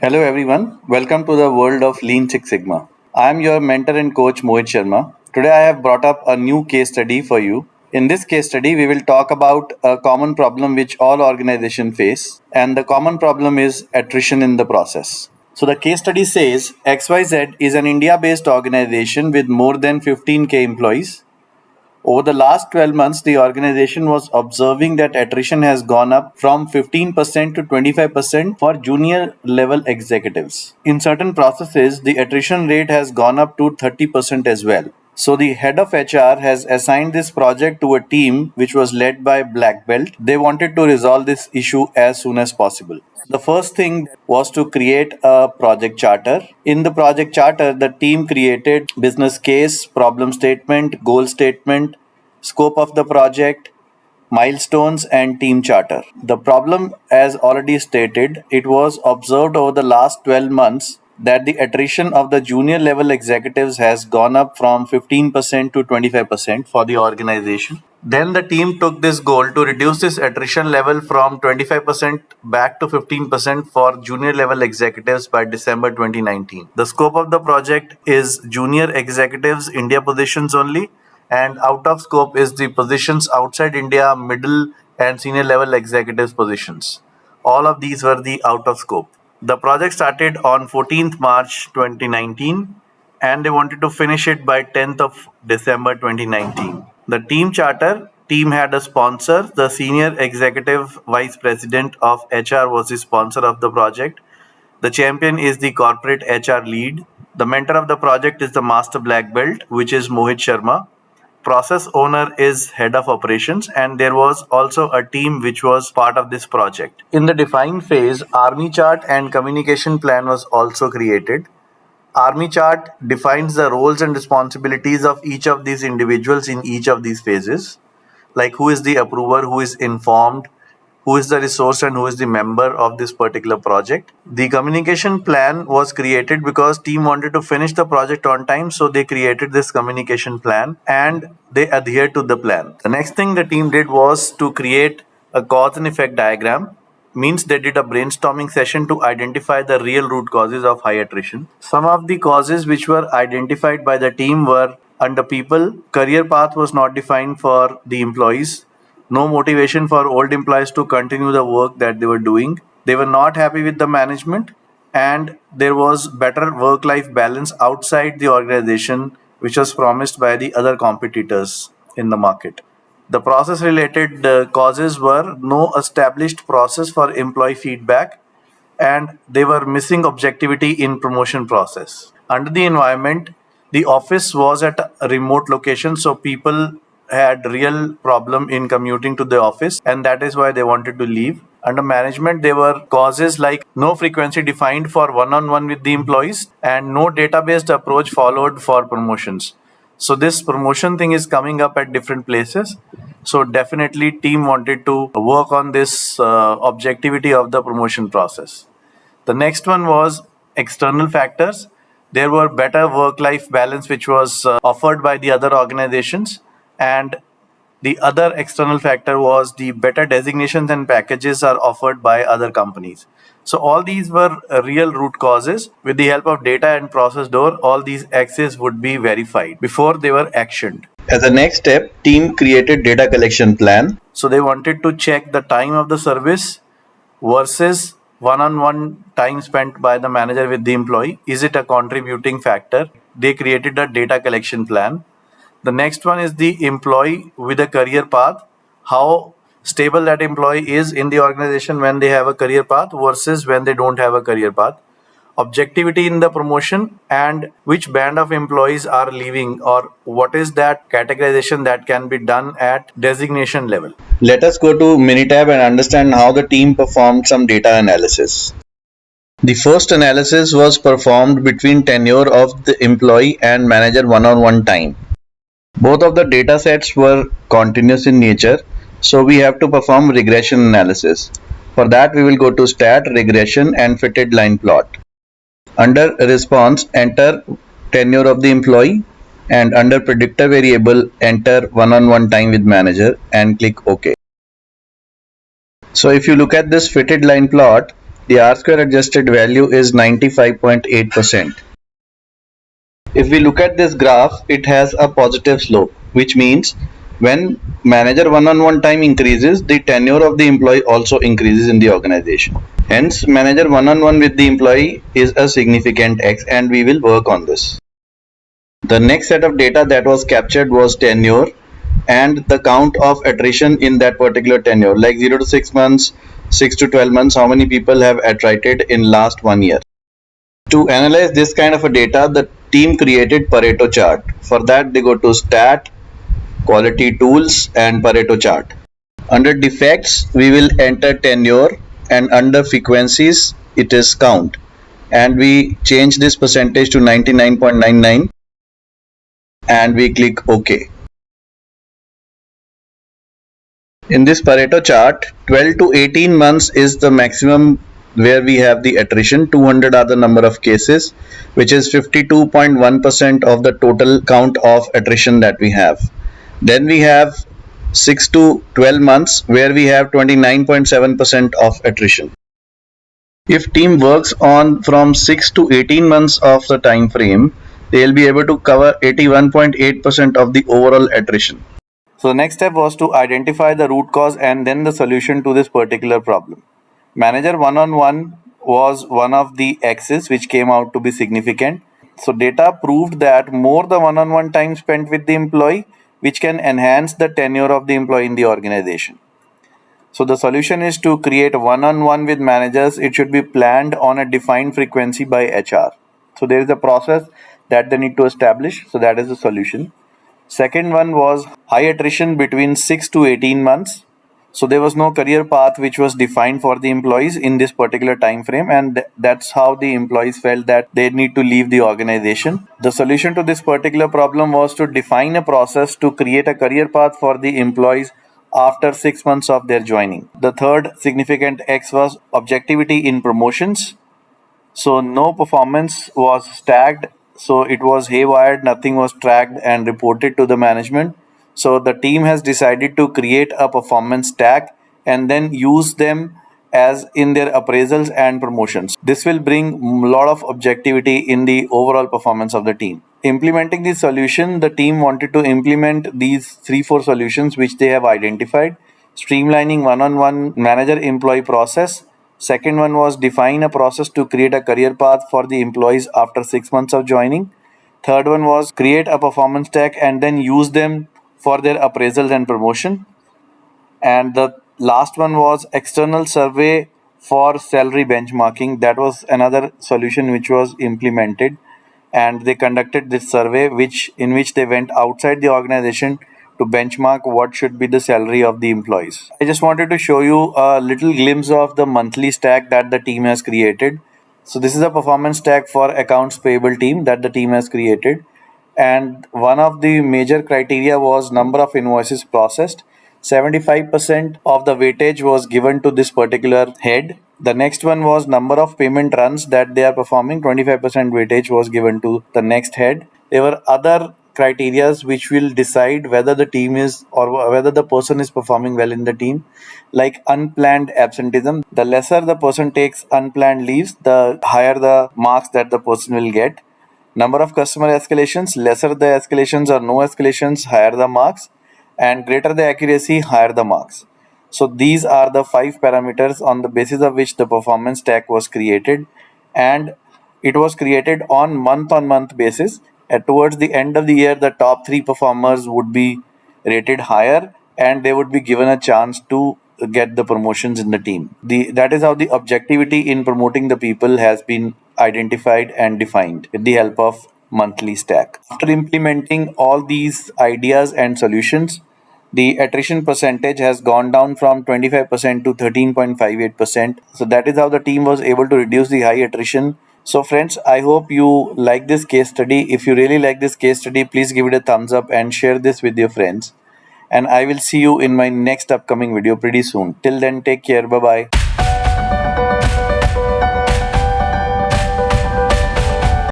Hello everyone, welcome to the world of Lean Six Sigma. I am your mentor and coach Mohit Sharma. Today I have brought up a new case study for you. In this case study, we will talk about a common problem which all organizations face, and the common problem is attrition in the process. So the case study says XYZ is an India based organization with more than 15k employees. Over the last 12 months, the organization was observing that attrition has gone up from 15% to 25% for junior level executives. In certain processes, the attrition rate has gone up to 30% as well. So the head of HR has assigned this project to a team which was led by Black Belt. They wanted to resolve this issue as soon as possible. The first thing was to create a project charter. In the project charter, the team created business case, problem statement, goal statement, scope of the project, milestones, and team charter. The problem, as already stated, it was observed over the last 12 months that the attrition of the junior level executives has gone up from 15% to 25% for the organization. Then the team took this goal to reduce this attrition level from 25% back to 15% for junior level executives by December 2019. The scope of the project is junior executives India positions only, and out of scope is the positions outside India, middle and senior level executives positions. All of these were the out of scope. The project started on 14th March 2019 and they wanted to finish it by 10th of December 2019. The team charter team had a sponsor. The senior executive vice president of HR was the sponsor of the project. The champion is the corporate HR lead. The mentor of the project is the master black belt, which is Mohit Sharma. Process owner is head of operations, and there was also a team which was part of this project. In the define phase, army chart and communication plan was also created. Army chart defines the roles and responsibilities of each of these individuals in each of these phases, like who is the approver, who is informed, who is the resource, and who is the member of this particular project. The communication plan was created because team wanted to finish the project on time, so they created this communication plan and they adhered to the plan. The next thing the team did was to create a cause and effect diagram. Means they did a brainstorming session to identify the real root causes of high attrition. Some of the causes which were identified by the team were under people, career path was not defined for the employees, no motivation for old employees to continue the work that they were doing. They were not happy with the management, and there was better work life balance outside the organization, which was promised by the other competitors in the market. The process related causes were no established process for employee feedback, and they were missing objectivity in promotion process. Under the environment, the office was at a remote location, so people had real problem in commuting to the office, and that is why they wanted to leave. Under management, there were causes like no frequency defined for one-on-one with the employees and no databased approach followed for promotions. So this promotion thing is coming up at different places. So definitely team wanted to work on this objectivity of the promotion process. The next one was external factors. There were better work-life balance which was offered by the other organizations, and the other external factor was the better designations and packages are offered by other companies. So all these were real root causes. With the help of data and process door, all these axes would be verified before they were actioned. As a next step, team created data collection plan. So they wanted to check the time of the service versus one-on-one time spent by the manager with the employee. Is it a contributing factor? They created a data collection plan. The next one is the employee with a career path. How stable that employee is in the organization when they have a career path versus when they don't have a career path. Objectivity in the promotion and which band of employees are leaving, or what is that categorization that can be done at designation level. Let us go to Minitab and understand how the team performed some data analysis. The first analysis was performed between tenure of the employee and manager one-on-one time. Both of the data sets were continuous in nature, so we have to perform regression analysis. For that, we will go to stat, regression, and fitted line plot. Under response, enter tenure of the employee, and under predictor variable, enter one-on-one time with manager and click OK. So if you look at this fitted line plot, The R square adjusted value is 95.8%. If we look at this graph, it has a positive slope, which means when manager one-on-one time increases, the tenure of the employee also increases in the organization. Hence, manager one-on-one with the employee is a significant X, and we will work on this. The next set of data that was captured was tenure and the count of attrition in that particular tenure, like 0 to 6 months, 6 to 12 months, how many people have attrited in last 1 year. To analyze this kind of a data, the team created Pareto chart. For that, they go to Stat, Quality Tools, and Pareto chart. Under defects, we will enter tenure, and under frequencies, it is count. And we change this percentage to 99.99 and we click OK. In this Pareto chart, 12 to 18 months is the maximum where we have the attrition. 200 are the number of cases, which is 52.1% of the total count of attrition that we have. Then we have 6 to 12 months where we have 29.7% of attrition. If team works on from 6 to 18 months of the time frame, they'll be able to cover 81.8% of the overall attrition. So the next step was to identify the root cause and then the solution to this particular problem. Manager one-on-one was one of the X's which came out to be significant. So data proved that more the one-on-one time spent with the employee, which can enhance the tenure of the employee in the organization. So the solution is to create one-on-one with managers. It should be planned on a defined frequency by HR. So there is a process that they need to establish. So that is the solution. Second one was high attrition between 6 to 18 months. So there was no career path which was defined for the employees in this particular time frame, and that's how the employees felt that they need to leave the organization. The solution to this particular problem was to define a process to create a career path for the employees after 6 months of their joining. The third significant X was objectivity in promotions. So no performance was tagged, so it was haywired, nothing was tracked and reported to the management. So the team has decided to create a performance tag and then use them as in their appraisals and promotions. This will bring a lot of objectivity in the overall performance of the team. Implementing this solution, the team wanted to implement these 3-4 solutions which they have identified. Streamlining one-on-one manager-employee process. Second one was define a process to create a career path for the employees after 6 months of joining. Third one was create a performance tag and then use them for their appraisals and promotion. And the last one was external survey for salary benchmarking. That was another solution which was implemented, and they conducted this survey in which they went outside the organization to benchmark what should be the salary of the employees. I just wanted to show you a little glimpse of the monthly stack that the team has created. So this is a performance stack for accounts payable team that the team has created, and one of the major criteria was number of invoices processed. 75% of the weightage was given to this particular head. The next one was number of payment runs that they are performing. 25% weightage was given to the next head. There were other criterias which will decide whether the team is or whether the person is performing well in the team, like unplanned absenteeism. The lesser the person takes unplanned leaves, the higher the marks that the person will get. Number of customer escalations, lesser the escalations or no escalations, higher the marks, and greater the accuracy, higher the marks. So these are the 5 parameters on the basis of which the performance stack was created, and it was created on month basis. Towards the end of the year, the top 3 performers would be rated higher and they would be given a chance to get the promotions in the team. That is how the objectivity in promoting the people has been identified and defined with the help of monthly stack. After implementing all these ideas and solutions, the attrition percentage has gone down from 25% to 13.58%. So that is how the team was able to reduce the high attrition. So friends, I hope you like this case study. If you really like this case study, please give it a thumbs up and share this with your friends. And I will see you in my next upcoming video pretty soon. Till then, take care. Bye bye.